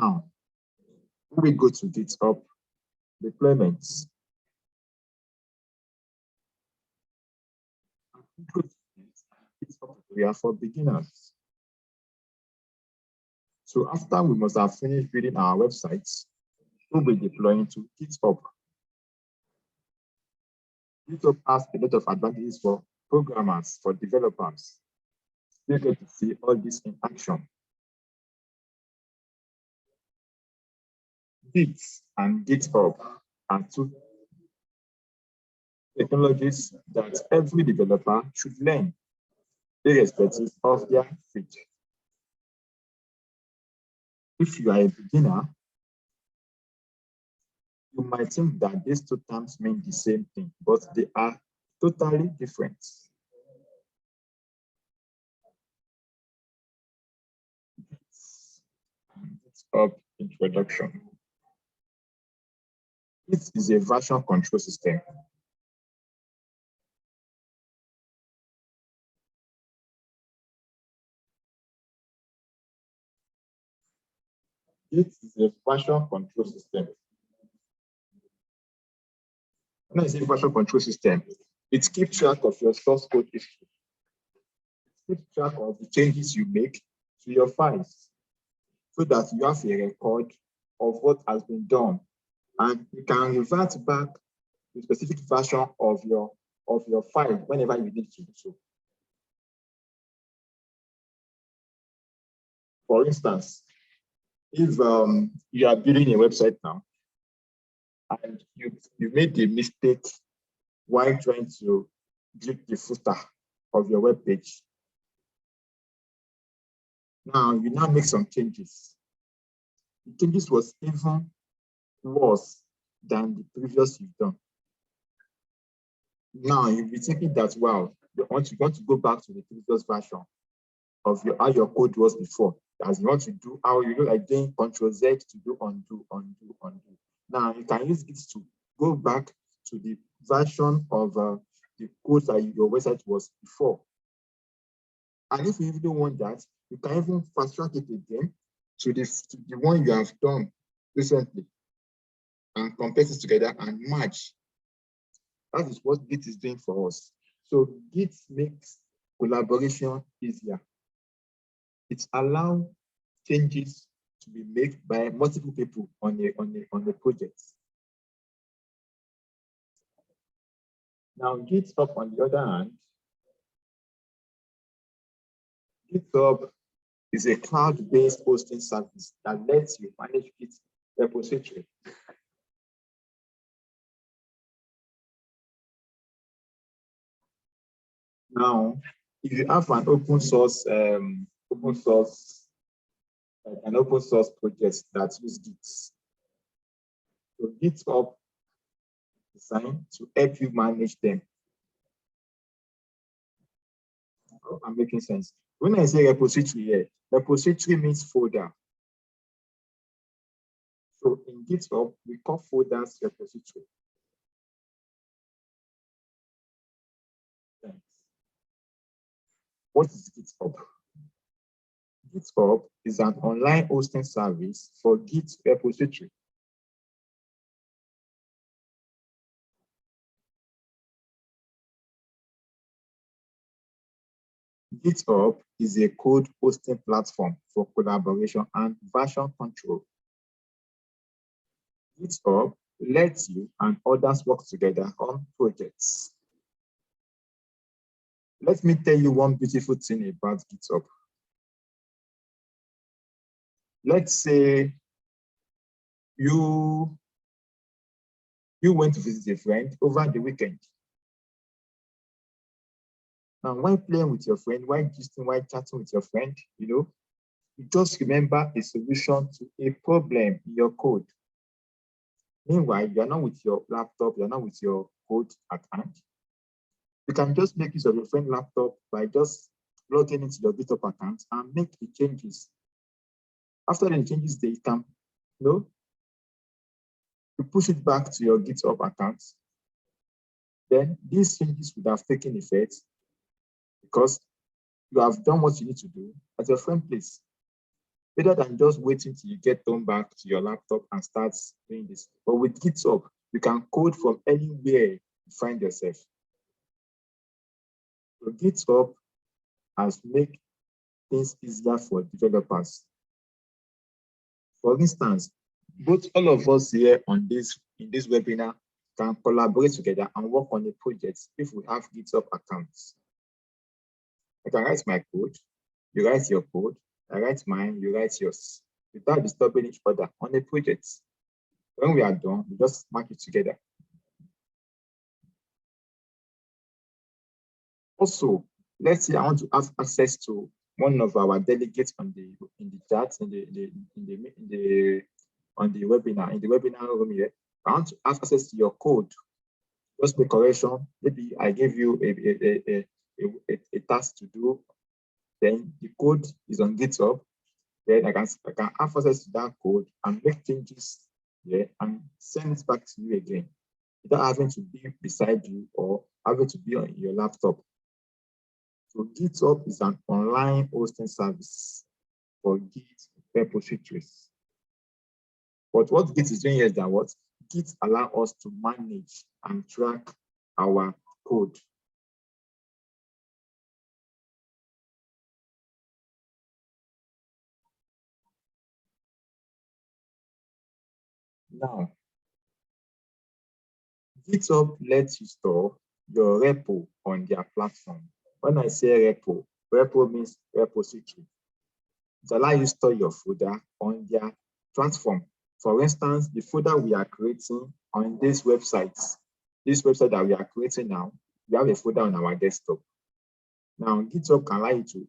Now, we go to GitHub deployments. We are for beginners. So after we must have finished building our websites, we'll be deploying to GitHub. GitHub has a lot of advantages for programmers, for developers. You get to see all this in action. Git and GitHub are two technologies that every developer should learn, irrespective of their field. If you are a beginner, you might think that these two terms mean the same thing, but they are totally different. GitHub introduction. Git is a version control system. Git is a version control system. When I say version control system, it keeps track of your source code history. It keeps track of the changes you make to your files so that you have a record of what has been done, and you can revert back to a specific version of your file whenever you need to do so. For instance, if you are building a website now and you made the mistake while trying to click the footer of your web page, now you now make some changes. The changes was even worse than the previous you've done. Now you'll be thinking that, wow, you want to go back to the previous version of how your code was before. As you want to do, how you like doing Ctrl+Z to do undo. Now you can use it to go back to the version of the code that your website was before. And if you even want that, you can even fast track it again to the one you have done recently and compress it together and merge. That is what Git is doing for us. So Git makes collaboration easier. It allows changes to be made by multiple people on a project. Now, GitHub, on the other hand, GitHub is a cloud-based hosting service that lets you manage Git repository. Now, if you have an open source project that uses Git, so GitHub is designed to help you manage them. I'm making sense. When I say repository here, repository means folder. So in GitHub, we call folders repository. Thanks. What is GitHub? GitHub is an online hosting service for Git repository. GitHub is a code hosting platform for collaboration and version control. GitHub lets you and others work together on projects. Let me tell you one beautiful thing about GitHub. Let's say you went to visit a friend over the weekend. Now, while playing with your friend, while gisting, while chatting with your friend, you just remember a solution to a problem in your code. Meanwhile, you're not with your laptop, you're not with your code at hand. You can just make use of your friend's laptop by just logging into your GitHub account and make the changes. After the changes, they can, you push it back to your GitHub account. Then these changes would have taken effect because you have done what you need to do at your friend's place. rather than just waiting till you get home back to your laptop and start doing this. But with GitHub, you can code from anywhere you find yourself. So GitHub has made things easier for developers. For instance, both all of us here in this webinar can collaborate together and work on a project if we have GitHub accounts. I can write my code, you write your code, I write mine, you write yours, without disturbing each other on a project. When we are done, we just mark it together. Also, let's say I want to have access to one of our delegates in the chat, on the webinar room here. I want to have access to your code. Just make correction. Maybe I give you a task to do. Then the code is on GitHub. Then I can have access to that code and make changes there and send it back to you again, without having to be beside you or having to be on your laptop. So GitHub is an online hosting service for Git repositories. But what Git is doing here is that what Git allows us to manage and track our code. Now, GitHub lets you store your repo on their platform. When I say repo, repo means repository. It allows you to store your folder on their platform. For instance, the folder we are creating on this website that we are creating now, we have a folder on our desktop. Now, GitHub can allow you to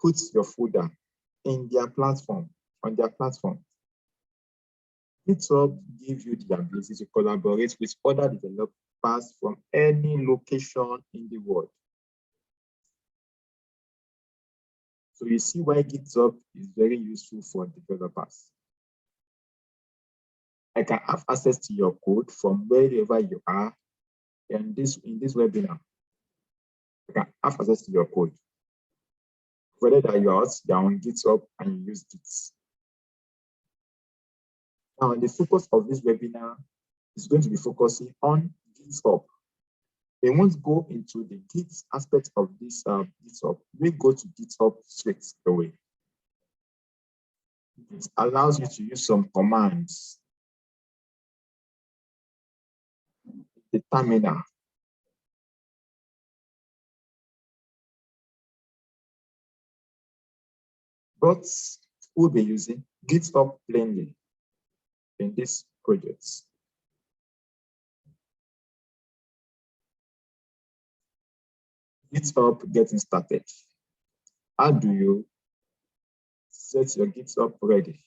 put your folder in their platform, on their platform. GitHub gives you the ability to collaborate with other developers from any location in the world. So you see why GitHub is very useful for developers. I can have access to your code from wherever you are in this webinar. I can have access to your code. Whether that you're on GitHub and you use Git. Now, the focus of this webinar is going to be focusing on GitHub. We won't go into the Git aspect of this GitHub. We go to GitHub straight away. It allows you to use some commands. The terminal. But we'll be using GitHub plainly in this project. GitHub getting started. How do you set your GitHub ready?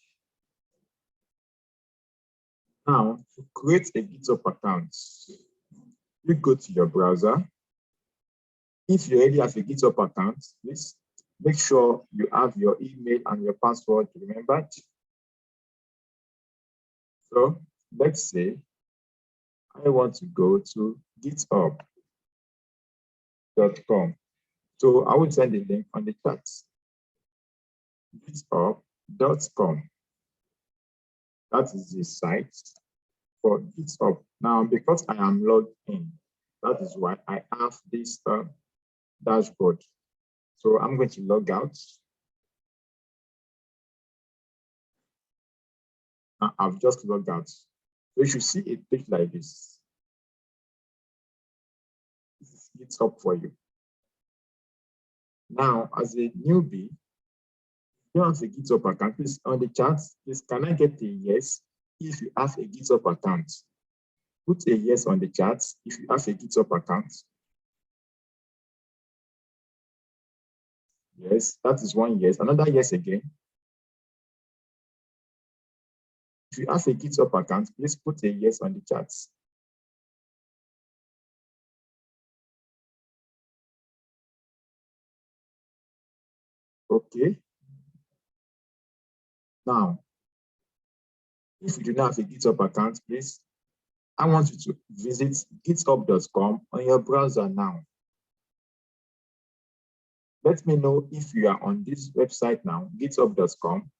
Now, to create a GitHub account, you go to your browser. If you already have a GitHub account, please make sure you have your email and your password remembered. So let's say I want to go to github.com. So I will send the link on the chat. github.com. That is the site for GitHub. Now, because I am logged in, that is why I have this dashboard. So I'm going to log out. Now, I've just logged out. So you should see a page like this. This is GitHub for you. Now, as a newbie, you have a GitHub account, please on the chat, please can I get a yes if you have a GitHub account? Put a yes on the chat if you have a GitHub account. Yes, that is one yes. Another yes again. If you have a GitHub account, please put a yes on the chat. Okay. Now, if you do not have a GitHub account, please, I want you to visit github.com on your browser now. let me know if you are on this website now, github.com,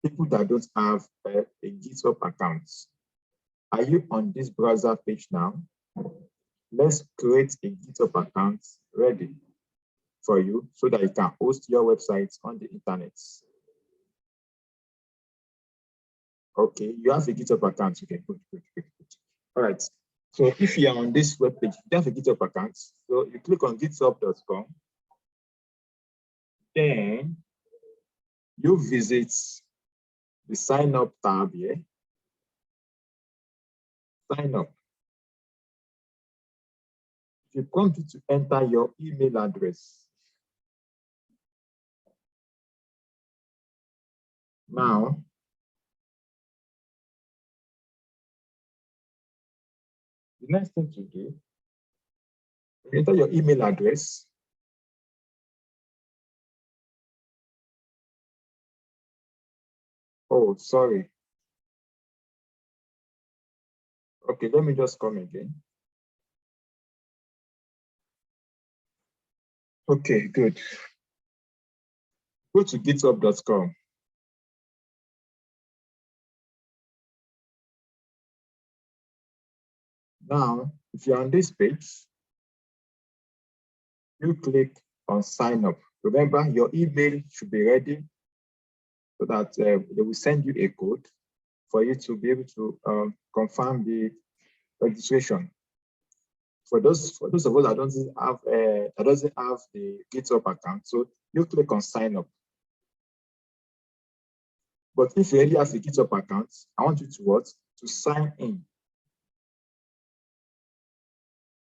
people that don't have a GitHub account. Are you on this browser page now? Let's create a GitHub account ready for you so that you can host your website on the internet. Okay, you have a GitHub account. Okay, good. All right. So if you are on this web page, you have a GitHub account. So you click on github.com. Then you visit the sign up tab here. Sign up. You prompt you to enter your email address. Now, the next thing to do, enter your email address. Oh, sorry. Okay, let me just come again. Okay, good. Go to github.com. Now, if you're on this page, you click on sign up. Remember, your email should be ready so that they will send you a code for you to be able to confirm the registration. For those of us that doesn't have the GitHub account, so you click on sign up. But if you already have a GitHub account, I want you to what? To sign in.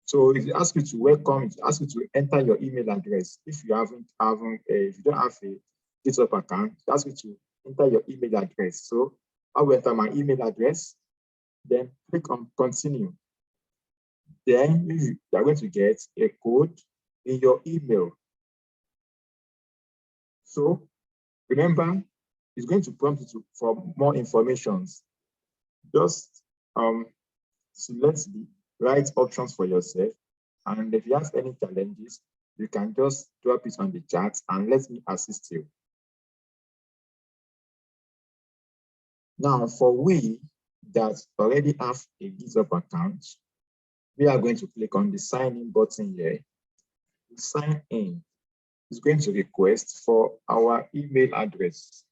So if it asks you to welcome, it asks you to enter your email address. If you if you don't have a GitHub account, it asks you to enter your email address. So I will enter my email address, then click on continue. Then you are going to get a code in your email. So remember, it's going to prompt you for more information. Just select the right options for yourself. And if you have any challenges, you can just drop it on the chat and let me assist you. Now, for we that already have a GitHub account, we are going to click on the sign in button here. Sign in is going to request for our email address.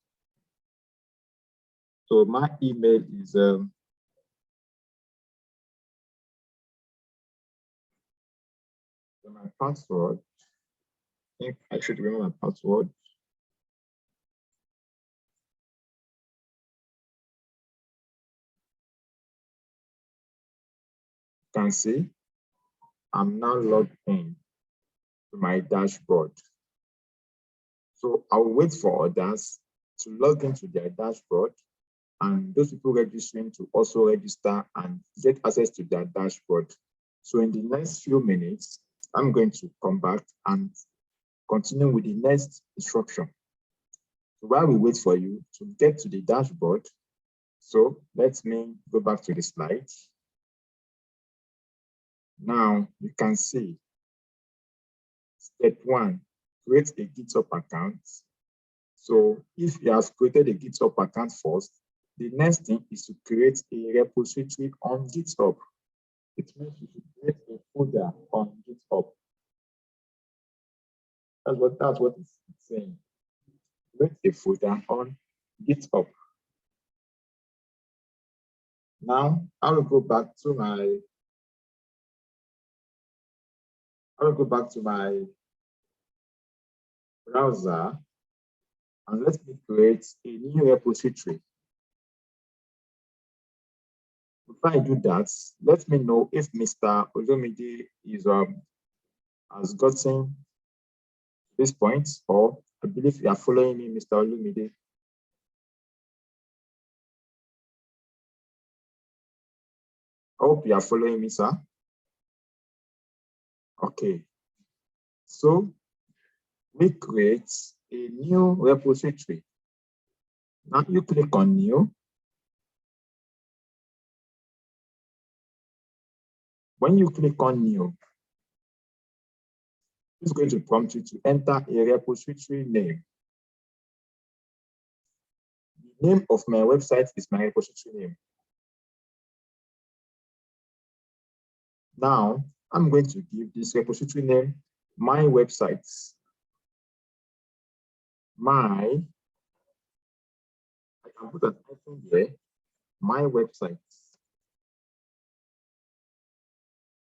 So my email is my password. I think I should remember my password. You can see I'm now logged in to my dashboard. So I'll wait for others to log into their dashboard and those people registering to also register and get access to their dashboard. So in the next few minutes, I'm going to come back and continue with the next instruction. So while we wait for you to get to the dashboard, so let me go back to the slide. Now you can see step 1, create a GitHub account. So if you have created a GitHub account first, the next thing is to create a repository on GitHub. It means you should create a folder on GitHub. That's what it's saying. Create a folder on GitHub. Now I will go back to my browser and let me create a new repository. Before I do that, let me know if Mr. Olumide has gotten this point, or I believe you are following me, Mr. Olumide. I hope you are following me, sir. Okay. So we create a new repository. Now you click on new. When you click on new, It's going to prompt you to enter a repository name. The name of my website is my repository name. Now, I'm going to give this repository name my websites. I can put an icon here, my website.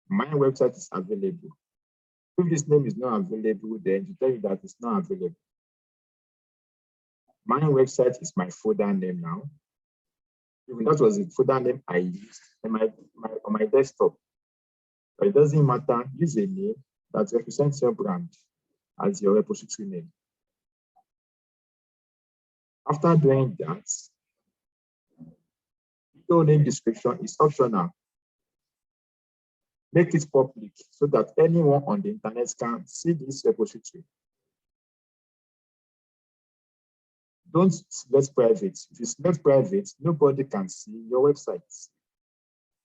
My website is available. If this name is not available, then to tell you that it's not available. My website is my folder name now. Even that was the folder name I used on my desktop. But it doesn't matter, use a name that represents your brand as your repository name. After doing that, your name description is optional. Make it public so that anyone on the internet can see this repository. Don't select private. If you select private, nobody can see your website,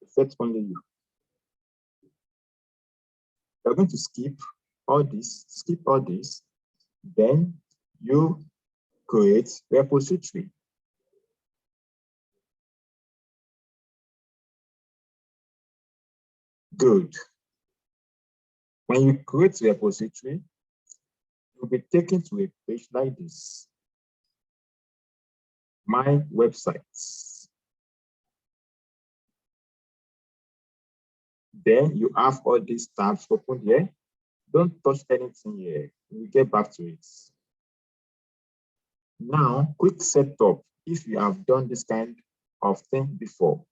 except only you. You're going to skip all this, then you create repository. Good. When you create repository, you'll be taken to a page like this. My websites. Then you have all these tabs open here. Don't touch anything here. We'll get back to it. Now, quick setup. If you have done this kind of thing before,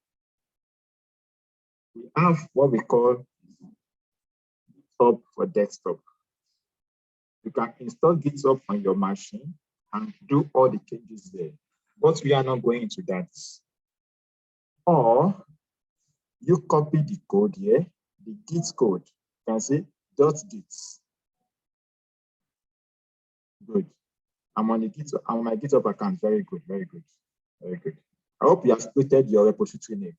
we have what we call GitHub for desktop. You can install GitHub on your machine and do all the changes there. But we are not going into that. Or you copy the code here, the Git code. You can say .git. Good. I'm on my GitHub account. Very good, very good, very good. I hope you have created your repository name,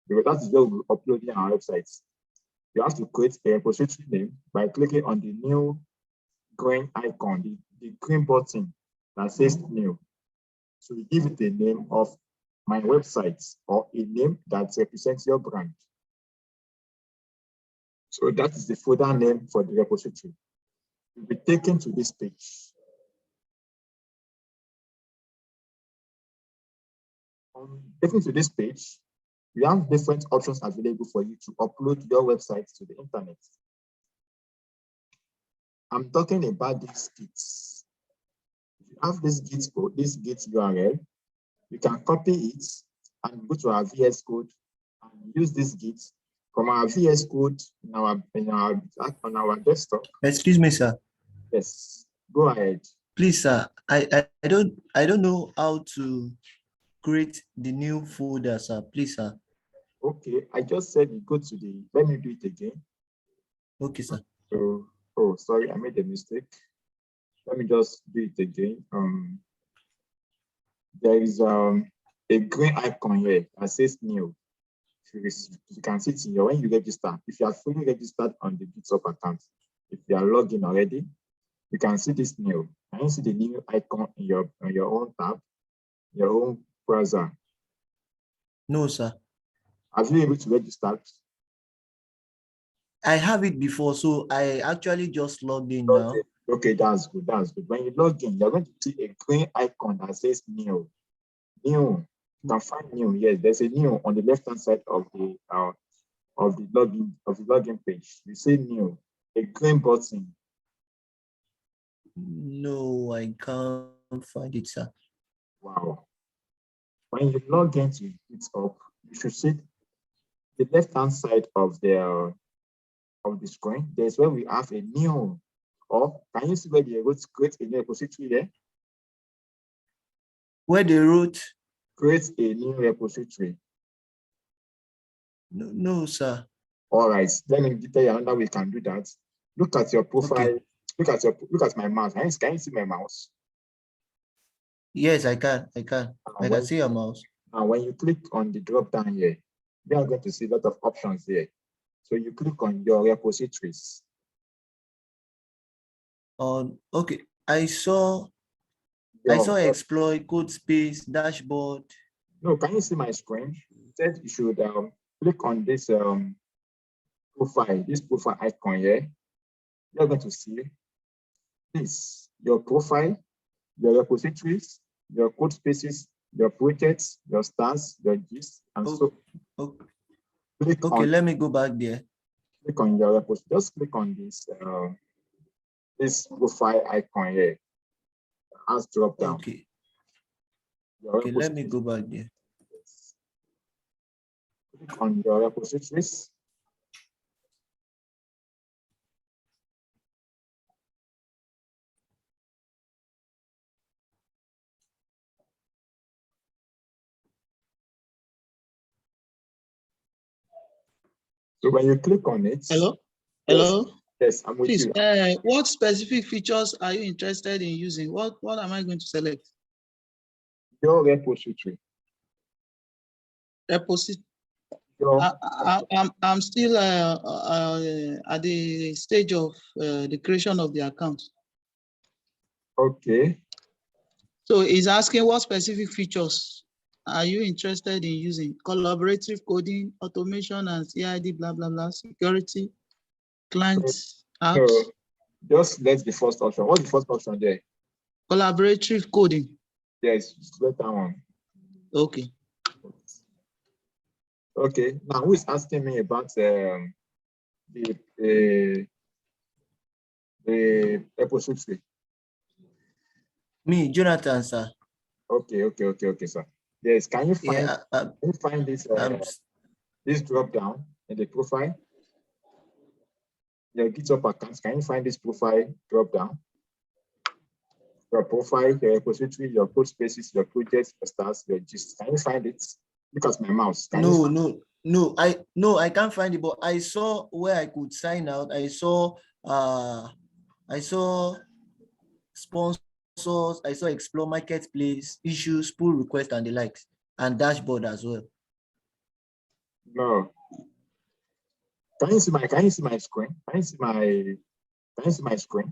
because that is where we'll be uploading our websites. You have to create a repository name by clicking on the new green icon, the green button that says new. So you give it a name of my website or a name that represents your brand. So that is the folder name for the repository. You'll be taken to this page. Taken to this page, we have different options available for you to upload your website to the internet. I'm talking about these Gits. If you have this Git code, this Git URL, you can copy it and go to our VS Code and use this Git from our VS Code on our desktop. Excuse me, sir. Yes, go ahead. Please, sir. I don't know how to create the new folder, sir. Please, sir. Okay, I just said you go to the. Let me do it again. Okay, sir. So, oh, sorry, I made a mistake. Let me just do it again. There is a green icon here that says new. You can see it in your when you register. If you are fully registered on the GitHub account, if you are logged in already, you can see this new. Can you see the new icon in your own tab, your own browser? No, sir. Have you able to register? I have it before, so I actually just logged in now. Okay, that's good. That's good. When you log in, you're going to see a green icon that says new. New. You can find new. Yes, there's a new on the left-hand side of the login page. You see new, a green button. No, I can't find it, sir. Wow. When you log into GitHub, you should see the left-hand side of the screen. There's where we have a new. Or can you see where they wrote create a new repository there? Where they wrote create a new repository. No, sir. All right. Let me tell you another way we can do that. Look at your profile. Okay. Look at my mouse. Can you see my mouse? Yes, I can. I can see your mouse. Now, when you click on the drop down here, you are going to see a lot of options here. So you click on your repositories. On okay, I saw Your, exploit, code space, dashboard. no, can you see my screen? It says you should click on this profile icon here. You're going to see this, your profile, your repositories, your code spaces, your projects, your stars, your gist, and Oh, so click okay, on let me go back there. your repository. Just click on this profile icon here as drop down. Okay. Your Okay, let me repositories. go back there. Click on your repositories. So when you click on it, Hello? yes, Hello? yes, I'm with Please, you. what specific features are you interested in using? What am I going to select? Your repository. Repository. Your, I'm still at the stage of the creation of the account. okay. So he's asking what specific features are you interested in using? Collaborative coding, automation and CID, blah, blah, blah, security, clients, apps. No, just select the first option. What's the first option there? Collaborative coding. Yes, select that one. Okay. Okay. Now, who is asking me about the repository? Me, Jonathan, sir. Okay, sir. Yes, can you find this this drop down in the profile? Your GitHub account, can you find this profile drop down? Your profile, your repository, your code spaces, your projects, your stars, your gist. Can you find it? Look at my mouse. No, I can't find it, but I saw where I could sign out. I saw sponsors, I saw explore marketplace, issues, pull request, and the likes, and dashboard as well. No. Can you see my screen? Can you see my screen?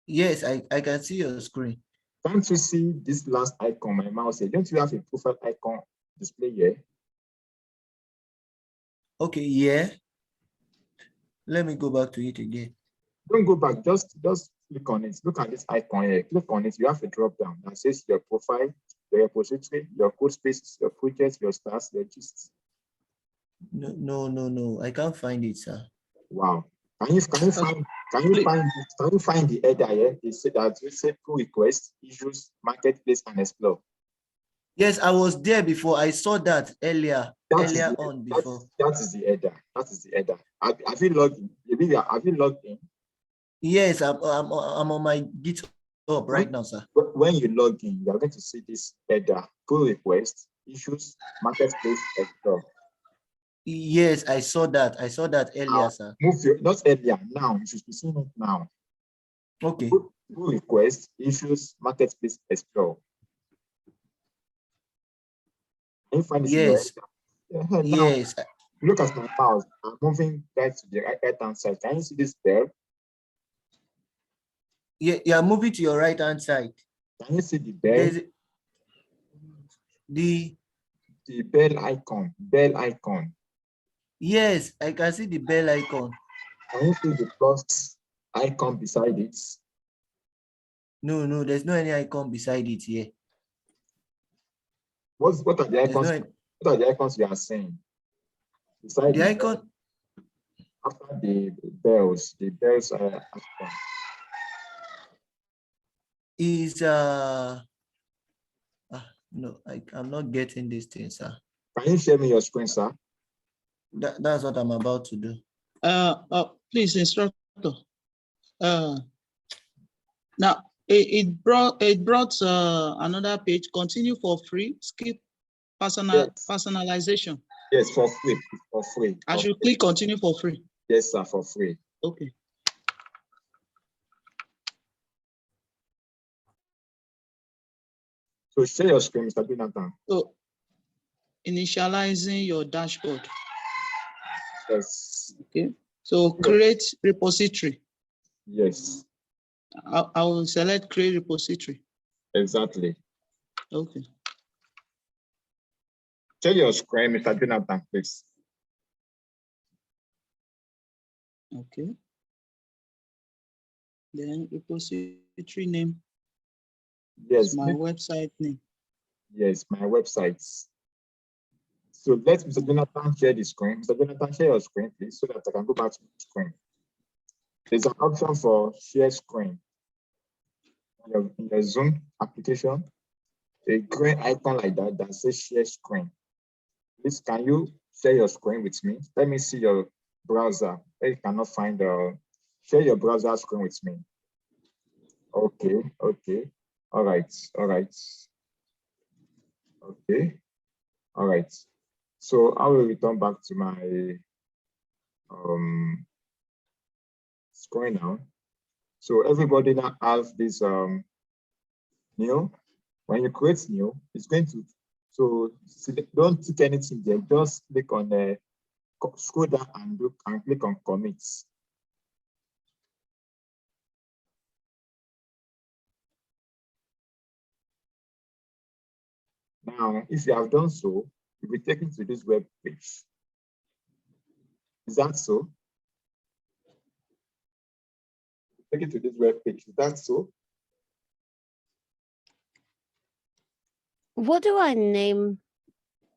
Yes, I can see your screen. Can't you see this last icon, my mouse here? Don't you have a profile icon display here? Okay, yeah. Let me go back to it again. Don't go back, just click on it. Look at this icon here. Click on it. You have a drop down that says your profile, your repository, your code spaces, your projects, your stars, your gist. No. I can't find it, sir. Wow. Can you find the header here? They say that you say pull request, issues, marketplace, and explore. Yes, I was there before. I saw that earlier on before. That is the header. That is the header. Have you logged in? Have you logged in? Yes, I'm on my GitHub right now, sir. When you log in, you are going to see this header, pull request, issues, marketplace, explore. Yes, I saw that. I saw that earlier, sir. Not earlier, now. You should be seeing it now. Okay. Pull request, issues, marketplace, explore. Can you find this? Yes. Yes. Look at my mouse. I'm moving right to the right hand side. Can you see this bell? Yeah, you are moving to your right hand side. Can you see the bell? The bell icon. Bell icon. Yes, I can see the bell icon. Can you see the plus icon beside it? No, there's no any icon beside it here. What are the icons? What are the icons you are seeing? Beside the icon after the bells icon. Is no, I'm not getting this thing, sir. Can you share me your screen, sir? That's what I'm about to do. Please, instructor. Now it brought another page. Continue for free. Skip personalization. Yes, for free. For free. I should click continue for free. Yes, sir, for free. Okay. So share your screen, Mr. Jonathan. So initializing your dashboard. Yes. Okay. So create repository. Yes. I will select create repository. Exactly. Okay. Share your screen, Mr. Jonathan, please. Okay. Then repository name. Yes. It's my website name. Yes, my websites. So let Mr. Jonathan share the screen. Mr. Jonathan, share your screen, please, so that I can go back to the screen. There's an option for share screen. In your Zoom application, a green icon like that says share screen. Please, can you share your screen with me? Let me see your browser. I cannot find share your browser screen with me. Okay, okay. All right, all right. Okay, all right. So I will return back to my screen now. So everybody now has this new. When you create new, it's going to, so don't tick anything there. Just click on the scroll down and look and click on commits. Now, if you have done so, you'll be taken to this web page. Is that so? Take it to this web page. Is that so? What do I name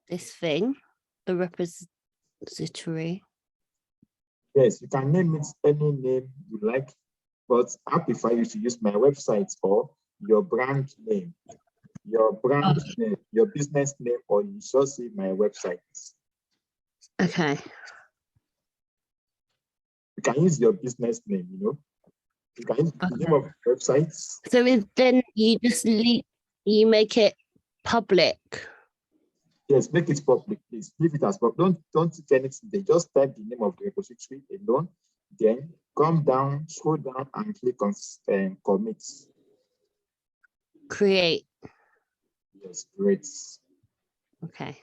this thing? The repository. Yes, you can name it any name you like, but I prefer you to use my website or your brand name. Your brand name, your business name, or you shall see my website. Okay. You can use your business name, you know. You can use the name of the website. So then you just you make it public. Yes, make it public, please. Leave it as public. Don't tick anything. They just type the name of the repository alone. Then come down, scroll down, and click on commit. Create. Yes, great. Okay.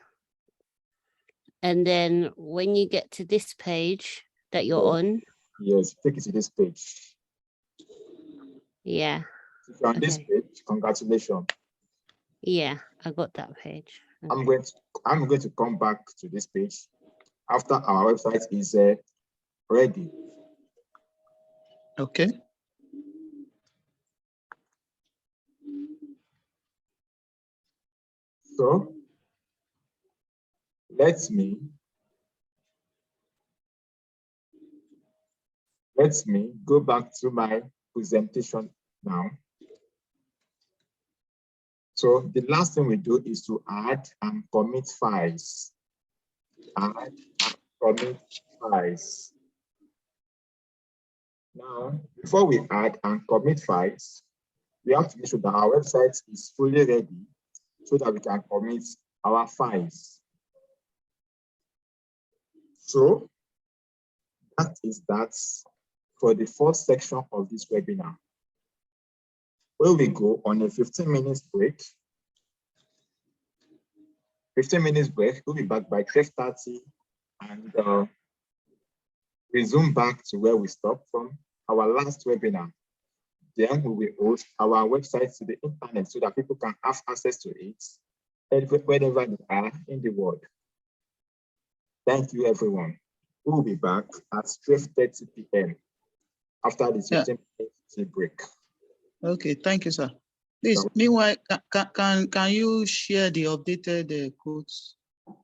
And then when you get to this page that you're on. Yes, take it to this page. Yeah. If you're on this page, congratulations. Yeah, I got that page. Okay. I'm going to come back to this page after our website is ready. Okay. So let me go back to my presentation now. So the last thing we do is to add and commit files. Add and commit files. Now, before we add and commit files, we have to make sure that our website is fully ready so that we can commit our files. So that is that for the first section of this webinar. Where we go on a 15 minutes break. 15 minutes break, we'll be back by 12:30 and resume back to where we stopped from our last webinar. Then we will host our website to the internet so that people can have access to it wherever they are in the world. Thank you, everyone. We will be back at 12:30 p.m. after the 15 minute break. Okay, thank you, sir. Please, meanwhile, can you share the updated codes?